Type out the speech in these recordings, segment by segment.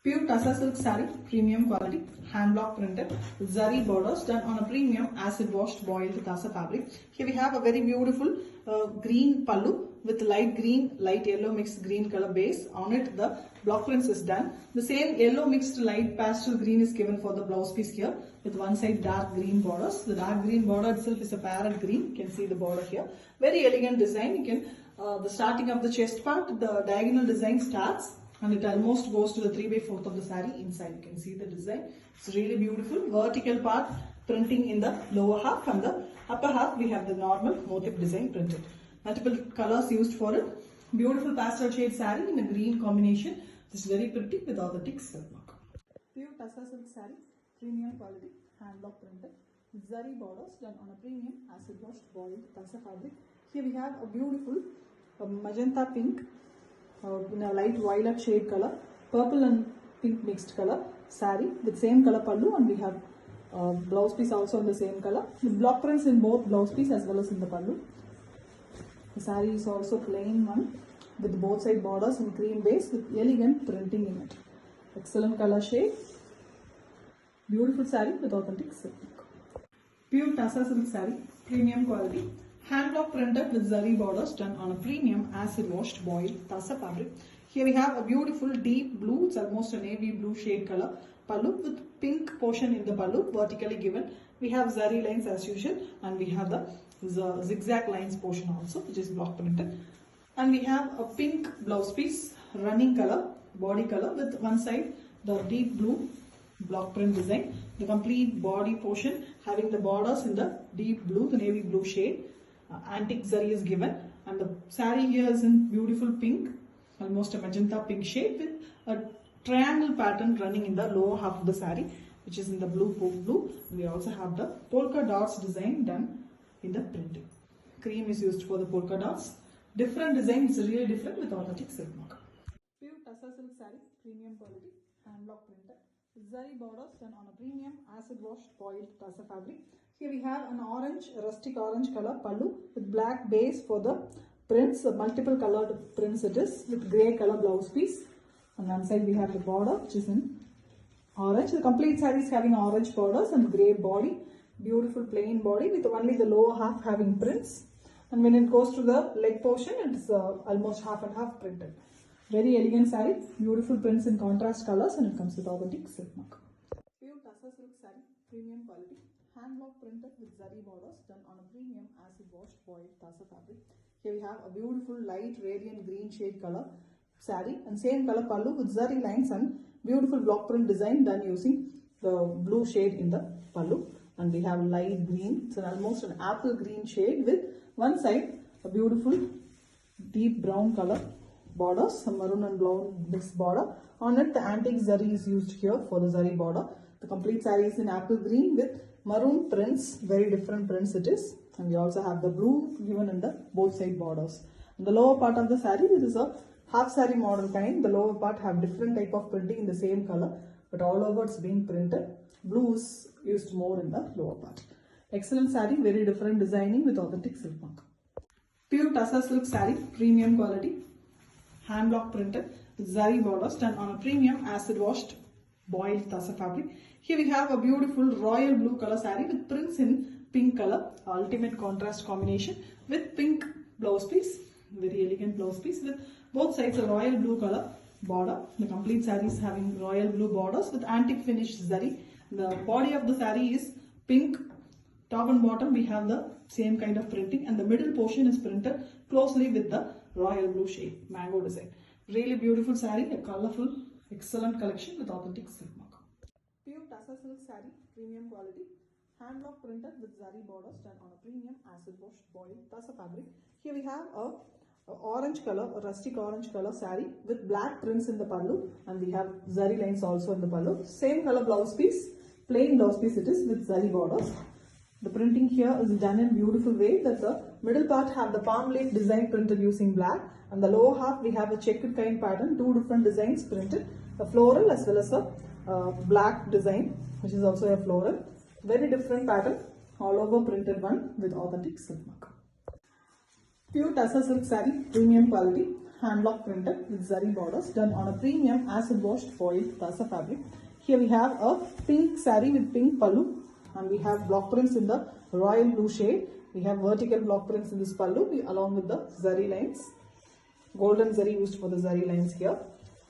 Pure Tassa silk saree, premium quality, hand block printed, zari borders done on a premium acid washed boiled Tassa fabric. Here we have a very beautiful green pallu with light green, light yellow mixed green color base. On it the block prints is done. The same yellow mixed light pastel green is given for the blouse piece here with one side dark green borders. The dark green border itself is a parrot green. You can see the border here. Very elegant design. You can the starting of the chest part, the diagonal design starts and it almost goes to the 3/4 of the saree inside. You can see the design. It's really beautiful. Vertical part printing in the lower half and the upper half we have the normal motif design printed. Multiple colors used for it. Beautiful pastel shade saree in a green combination. This is very pretty with authentic silk mark. Pure Tassa silk saree, premium quality, hand block printed. Zari borders done on a premium acid washed boiled Tassa fabric. Here we have a beautiful magenta pink in a light violet shade color, purple and pink mixed color saree with same color pallu, and we have blouse piece also in the same color. The block prints in both blouse piece as well as in the pallu. The saree is also plain one with both side borders and cream base with elegant printing in it. Excellent color shade. Beautiful saree with authentic silk. Pure Tassa silk saree, premium quality. Hand block printed with zari borders done on a premium acid washed boiled Tassa fabric. Here we have a beautiful deep blue, it's almost a navy blue shade color pallu with pink portion in the pallu vertically given. We have zari lines as usual and we have the zigzag lines portion also which is block printed. And we have a pink blouse piece, running color, body color with one side the deep blue block print design. The complete body portion having the borders in the deep blue, the navy blue shade. Antique zari is given and the saree here is in beautiful pink, almost a magenta pink shade with a triangle pattern running in the lower half of the saree which is in the blue. We also have the polka dots design done in the printing. Cream is used for the polka dots. Different design, it's really different with authentic silk mark. Pure Tassa silk saree, premium quality, hand block printed. Zari borders done on a premium acid washed boiled Tassa fabric. Here we have an orange, rustic orange color pallu with black base for the prints, multiple colored prints it is with grey color blouse piece. On one side we have the border which is in orange. The complete saree is having orange borders and grey body. Beautiful plain body with only the lower half having prints. And when it goes to the leg portion, it is almost half and half printed. Very elegant saree, beautiful prints in contrast colors and it comes with authentic silk mark. Pure Tassa silk saree, premium quality, hand block printed with zari borders done on a premium acid washed boiled Tassa fabric. Here we have a beautiful light radiant green shade color saree and same color pallu with zari lines and beautiful block print design done using the blue shade in the pallu. And we have light green, it's almost an apple green shade with one side a beautiful deep brown color borders, some maroon and brown mixed border. On it the antique zari is used here for the zari border. The complete saree is in apple green with maroon prints, very different prints it is. And we also have the blue given in the both side borders. In the lower part of the saree, this is a half saree model kind. The lower part have different type of printing in the same color, but all over it's being printed. Blue is used more in the lower part. Excellent saree, very different designing with authentic silk mark. Pure Tassa silk saree, premium quality, hand block printed with zari borders done on a premium acid washed boiled Tassa fabric. Here we have a beautiful royal blue color saree with prints in pink color, ultimate contrast combination with pink blouse piece, very elegant blouse piece with both sides a royal blue color border. The complete saree is having royal blue borders with antique finished zari. The body of the saree is pink. Top and bottom we have the same kind of printing and the middle portion is printed closely with the royal blue shade, mango design. Really beautiful saree, a colorful, excellent collection with authentic silk mark. Pure Tassa silk saree, premium quality, hand block printed with zari borders done on a premium acid washed boiled Tassa fabric. Here we have a orange color, a rustic orange color saree with black prints in the pallu and we have zari lines also in the pallu. Same color blouse piece, plain blouse piece it is with zari borders. The printing here is done in beautiful way that the middle part have the palm leaf design printed using black and the lower half we have a checkered kind pattern, two different designs printed, a floral as well as a black design which is also a floral. Very different pattern, all over printed one with authentic silk mark. Pure Tassa silk saree, premium quality, hand block printed with zari borders done on a premium acid washed foil tassa fabric. Here we have a pink saree with pink pallu, and we have block prints in the royal blue shade. We have vertical block prints in this pallu along with the zari lines. Golden zari used for the zari lines here.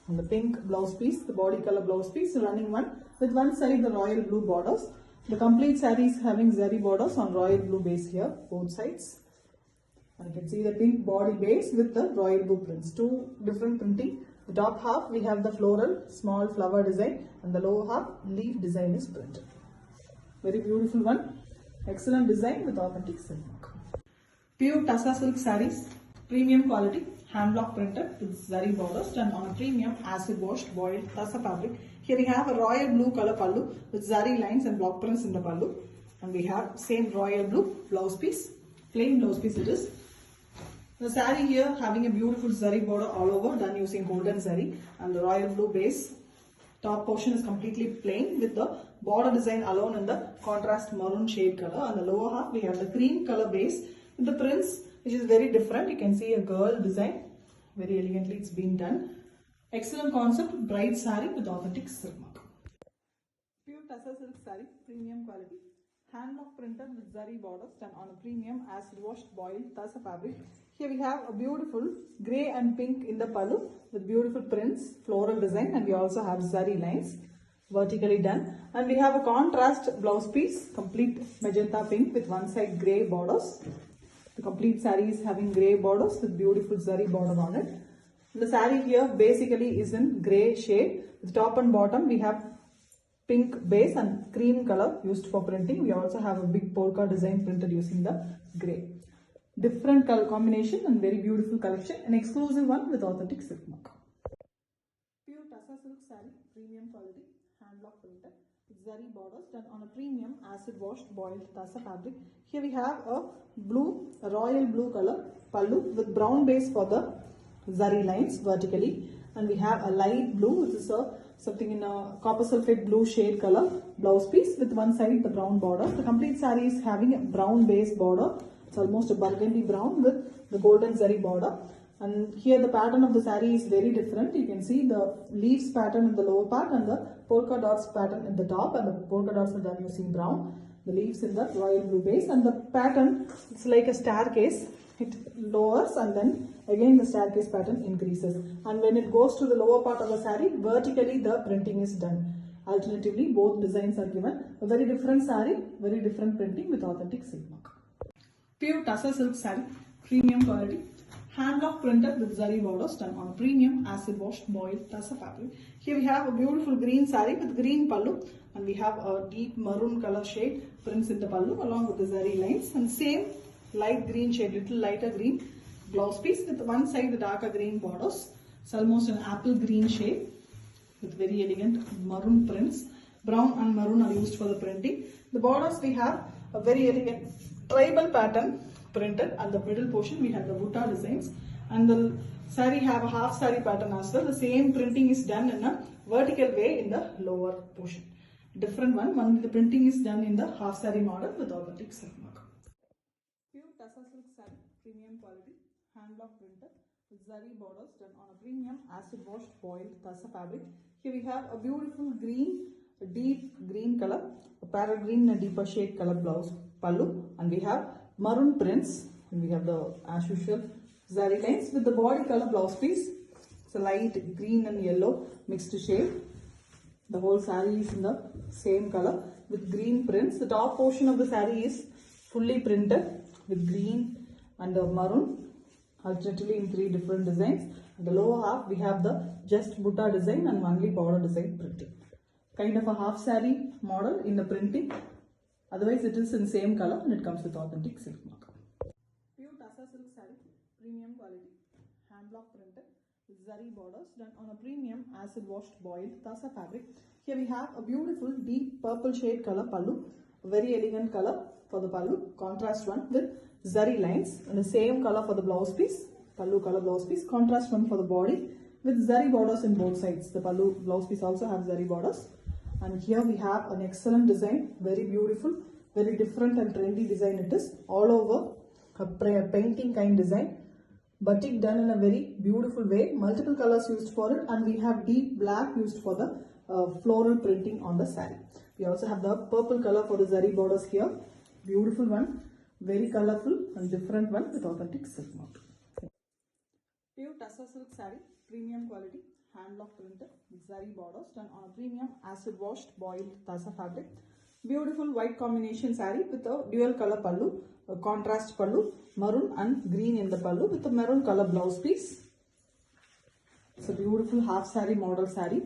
And the pink blouse piece, the body color blouse piece, running one with one side the royal blue borders. The complete saree is having zari borders on royal blue base here, both sides. And you can see the pink body base with the royal blue prints. Two different printing. The top half we have the floral small flower design, and the lower half leaf design is printed. Very beautiful one. Excellent design with authentic silk mark. Pure Tassa silk sarees, premium quality, hand block printed with zari borders done on a premium acid washed boiled Tassa fabric. Here we have a royal blue color pallu with zari lines and block prints in the pallu, and we have same royal blue blouse piece, plain blouse piece it is. The saree here having a beautiful zari border all over done using golden zari, and the royal blue base. Top portion is completely plain with the border design alone in the contrast maroon shade color, and the lower half we have the cream color base with the prints which is very different. You can see a girl design, very elegantly it's been done. Excellent concept, bright saree with authentic silk mark. Pure Tassa silk saree, premium quality, hand block printed with zari borders done on a premium acid washed boiled Tassa fabric. Here we have a beautiful grey and pink in the pallu with beautiful prints, floral design, and we also have zari lines vertically done. And we have a contrast blouse piece, complete magenta pink with one side grey borders. The complete saree is having grey borders with beautiful zari border on it. The saree here basically is in grey shade. With top and bottom we have pink base and cream color used for printing. We also have a big polka design printed using the grey. Different color combination and very beautiful collection. An exclusive one with authentic silk mark. Pure Tassa silk saree, premium quality, hand block printed with zari borders done on a premium acid washed boiled Tassa fabric. Here we have a blue, a royal blue color pallu with brown base for the zari lines vertically, and we have a light blue, which is something in a copper sulphate blue shade color blouse piece with one side the brown border. The complete saree is having a brown base border. It's almost a burgundy brown with the golden zari border. And here the pattern of the saree is very different. You can see the leaves pattern in the lower part and the polka dots pattern in the top, and the polka dots are done using brown. The leaves in the royal blue base, and the pattern, it's like a staircase. It lowers and then again the staircase pattern increases, and when it goes to the lower part of the saree, vertically the printing is done. Alternatively, both designs are given. A very different saree, very different printing with authentic silk mark. Pure Tassa silk saree, premium quality, hand block printed with zari borders done on premium acid washed boiled Tassa fabric. Here we have a beautiful green saree with green pallu, and we have a deep maroon color shade prints in the pallu along with the zari lines, and same light green shade, little lighter green blouse piece with one side the darker green borders. It's almost an apple green shade with very elegant maroon prints. Brown and maroon are used for the printing. The borders we have a very elegant tribal pattern printed, and the middle portion we have the butta designs, and the saree have a half saree pattern as well. The same printing is done in a vertical way in the lower portion. Different one, the printing is done in the half saree model with authentic silk mark. Pure Tassa silk saree, premium quality, hand block printed with zari borders done on a premium acid washed boiled Tassa fabric. Here we have a beautiful green, a deep green color, a parrot green and a deeper shade color blouse pallu, and we have maroon prints, and we have the as usual zari lines with the body color blouse piece. It's a light green and yellow mixed shade. The whole saree is in the same color with green prints. The top portion of the saree is fully printed with green and maroon, alternately in three different designs. And the lower half we have the just butta design and only border design printing. Kind of a half saree model in the printing. Otherwise it is in same color and it comes with authentic silk mark. Pure Tassa silk saree, premium quality, hand block printed with zari borders done on a premium acid washed boiled Tassa fabric. Here we have a beautiful deep purple shade color pallu, a very elegant color for the pallu, contrast one with zari lines, and the same color for the blouse piece, pallu color blouse piece, contrast one for the body with zari borders in both sides. The pallu blouse piece also has zari borders. And here we have an excellent design, very beautiful, very different and trendy design it is. All over a painting kind design batik done in a very beautiful way. Multiple colors used for it, and we have deep black used for the floral printing on the saree. We also have the purple color for the zari borders here. Beautiful one, very colorful and different one with authentic silk mark. Pure tussar silk saree, premium quality, hand block printed with zari borders done on a premium acid washed boiled tussar fabric. Beautiful white combination saree with a dual color pallu, a contrast pallu, maroon and green in the pallu with a maroon color blouse piece. It's a beautiful half saree model saree.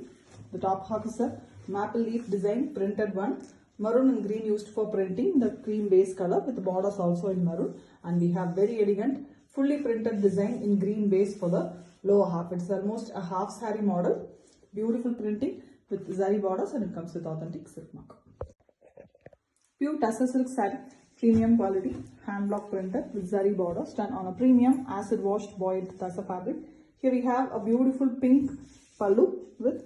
The top half is a maple leaf design printed one. Maroon and green used for printing, the cream base color with the borders also in maroon, and we have very elegant fully printed design in green base for the lower half. It's almost a half saree model. Beautiful printing with zari borders, and it comes with authentic silk mark. Pure tussar silk saree, premium quality, hand block printed with zari borders done on a premium acid washed boiled tussar fabric. Here we have a beautiful pink pallu with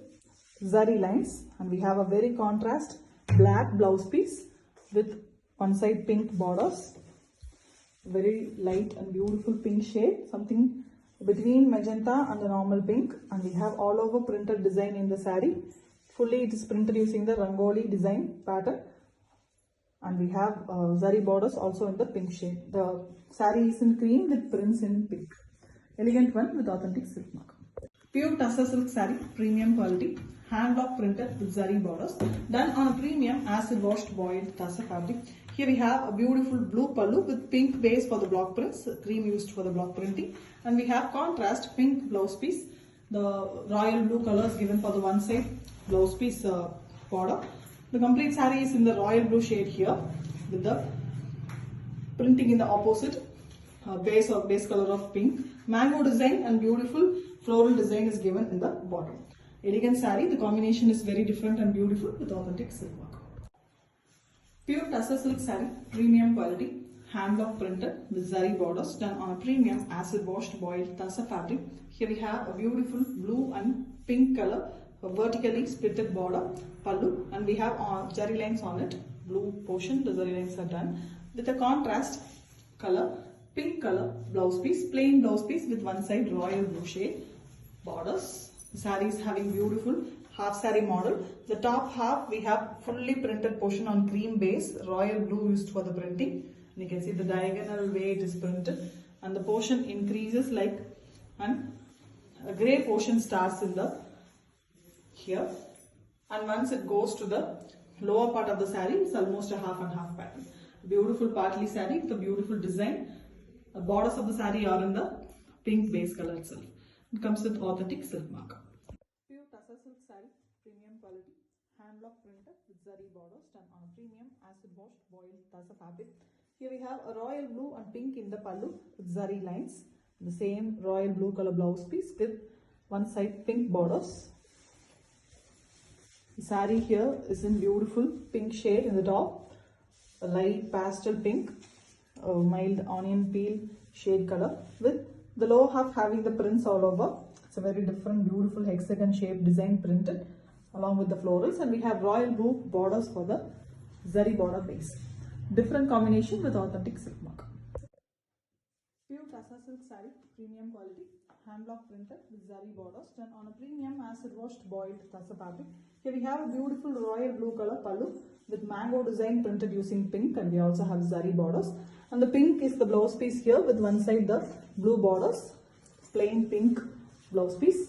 zari lines, and we have a very contrast black blouse piece with one side pink borders. Very light and beautiful pink shade, something between magenta and the normal pink, and we have all over printed design in the saree. Fully it is printed using the rangoli design pattern, and we have zari borders also in the pink shade. The saree is in cream with prints in pink. Elegant one with authentic silk mark. Pure tussar silk saree, premium quality, hand block printed with zari borders done on a premium acid washed boiled tussar fabric. Here we have a beautiful blue pallu with pink base for the block prints, cream used for the block printing, and we have contrast pink blouse piece. The royal blue colors given for the one side blouse piece border. The complete saree is in the royal blue shade here with the printing in the opposite base color of pink. Mango design and beautiful floral design is given in the bottom. Elegant saree, the combination is very different and beautiful with authentic silk work. Pure tussar silk saree, premium quality, hand block printed with zari borders done on a premium acid washed boiled tussar fabric. Here we have a beautiful blue and pink color, a vertically splitted border pallu, and we have zari lines on it. Blue portion, the zari lines are done with a contrast color, pink color blouse piece, plain blouse piece with one side royal blue shade borders. The saree is having beautiful half saree model. The top half we have fully printed portion on cream base, royal blue used for the printing. And you can see the diagonal way it is printed, and the portion increases like, and a grey portion starts in the here, and once it goes to the lower part of the saree, it's almost a half and half pattern. Beautiful partly saree with a beautiful design. The borders of the saree are in the pink base color itself. It comes with authentic silk mark. Pure tussar silk saree, premium quality, hand block printed with zari borders done on a premium acid washed boiled tussar fabric. Here we have a royal blue and pink in the pallu with zari lines. The same royal blue color blouse piece with one side pink borders. The saree here is in beautiful pink shade in the top, a light pastel pink, a mild onion peel shade color with the lower half having the prints all over. It's a very different beautiful hexagon shaped design printed along with the florals, and we have royal blue borders for the zari border base. Different combination with authentic silk mark. Pure tussar silk saree, premium quality, hand block printed with zari borders done on a premium acid washed boiled tussar fabric. Here we have a beautiful royal blue color pallu with mango design printed using pink, and we also have zari borders. And the pink is the blouse piece here with one side the blue borders, plain pink blouse piece.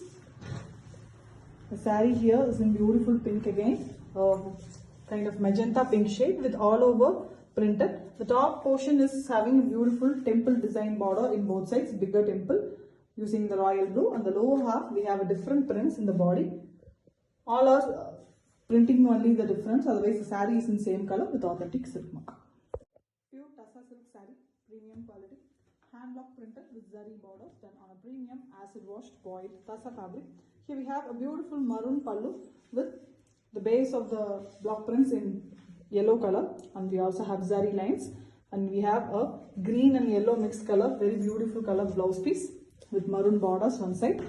The saree here is in beautiful pink again, kind of magenta pink shade with all over printed. The top portion is having a beautiful temple design border in both sides, bigger temple using the royal blue, and the lower half we have a different prints in the body. All are printing only the difference, otherwise the saree is in same color with authentic silk mark. Pure tussar silk saree, premium quality, hand block printed with zari borders done on a premium acid washed boiled tussar fabric. Here we have a beautiful maroon pallu with the base of the block prints in yellow color, and we also have zari lines, and we have a green and yellow mixed color, very beautiful color blouse piece with maroon borders one side.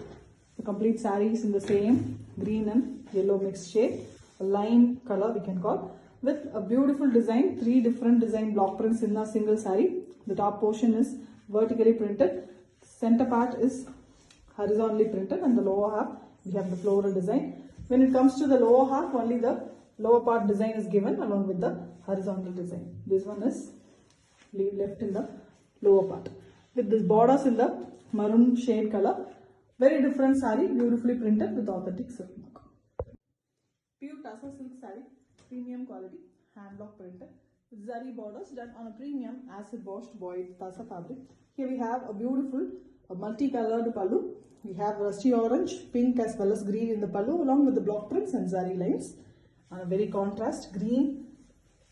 The complete saree is in the same green and yellow mixed shade, a lime color we can call, with a beautiful design, 3 different design block prints in a single saree. The top portion is vertically printed. Center part is horizontally printed and the lower half we have the floral design. When it comes to the lower half, only the lower part design is given along with the horizontal design. This one is left in the lower part with this borders in the maroon shade color. Very different saree, beautifully printed with authentic silk mark. Pure Tussar silk saree, premium quality, hand block printed. Zari borders done on a premium acid washed boiled Tussar fabric. Here we have a beautiful multicolored pallu. We have rusty orange, pink as well as green in the pallu along with the block prints and zari lines. And a very contrast green.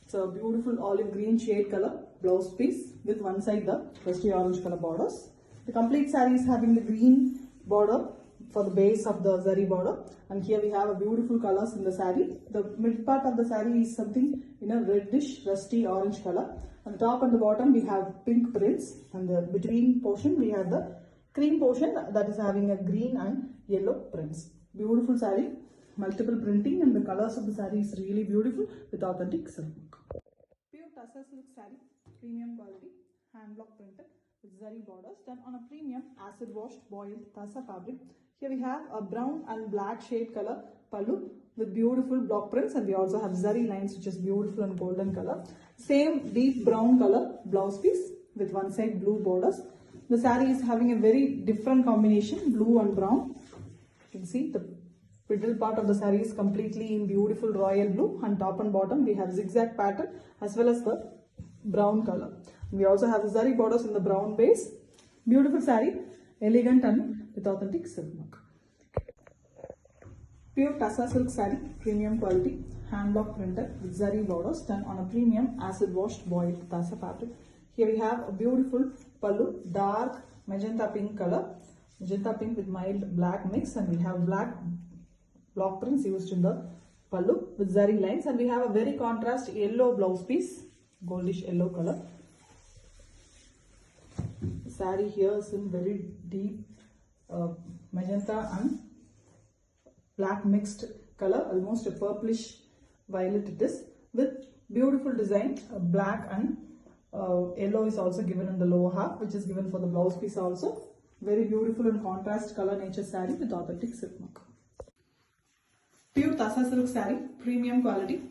It's a beautiful olive green shade color blouse piece with one side the rusty orange color borders. The complete saree is having the green border for the base of the zari border, and here we have a beautiful colors in the saree. The mid part of the saree is something in a reddish rusty orange color. On the top and the bottom we have pink prints, and the between portion we have the cream portion that is having a green and yellow prints. Beautiful saree, multiple printing, and the colors of the saree is really beautiful with authentic silk. Pure Tussar silk saree, premium quality, hand block printed with zari borders done on a premium acid washed boiled Tussar fabric. Here we have a brown and black shade color pallu with beautiful block prints, and we also have zari lines which is beautiful and golden color. Same deep brown color blouse piece with one side blue borders. The saree is having a very different combination, blue and brown. You can see the middle part of the saree is completely in beautiful royal blue, and top and bottom we have zigzag pattern as well as the brown color. We also have the zari borders in the brown base. Beautiful saree, elegant and with authentic silk mark. Pure Tussar silk saree, premium quality, hand block printed with zari borders done on a premium acid washed boiled Tussar fabric. Here we have a beautiful pallu, dark magenta pink color, magenta pink with mild black mix, and we have black block prints used in the pallu with zari lines, and we have a very contrast yellow blouse piece, goldish yellow color. The saree here is in very deep magenta and black mixed color, almost a purplish violet it is, with beautiful design. Black and yellow is also given in the lower half, which is given for the blouse piece also. Very beautiful and contrast color nature saree with authentic silk mark. Pure Tussar silk saree, premium quality,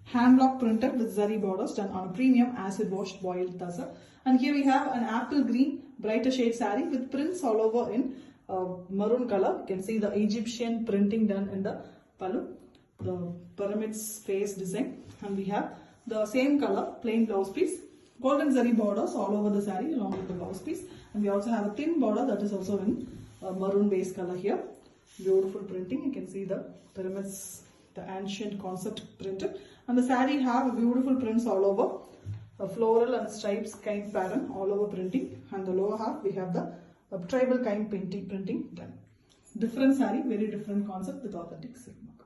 hand block printed with zari borders done on a premium acid washed boiled Tussar. And here we have an apple green brighter shade saree with prints all over in maroon color. You can see the Egyptian printing done in the pallu, the pyramid face design, and we have the same color plain blouse piece, golden zari borders all over the saree along with the blouse piece, and we also have a thin border that is also in maroon base color here. Beautiful printing. You can see the pyramids, the ancient concept printed, and the saree have beautiful prints all over, a floral and stripes kind pattern all over printing, and the lower half we have the tribal kind printing done. Different saree, very different concept with authentic silk.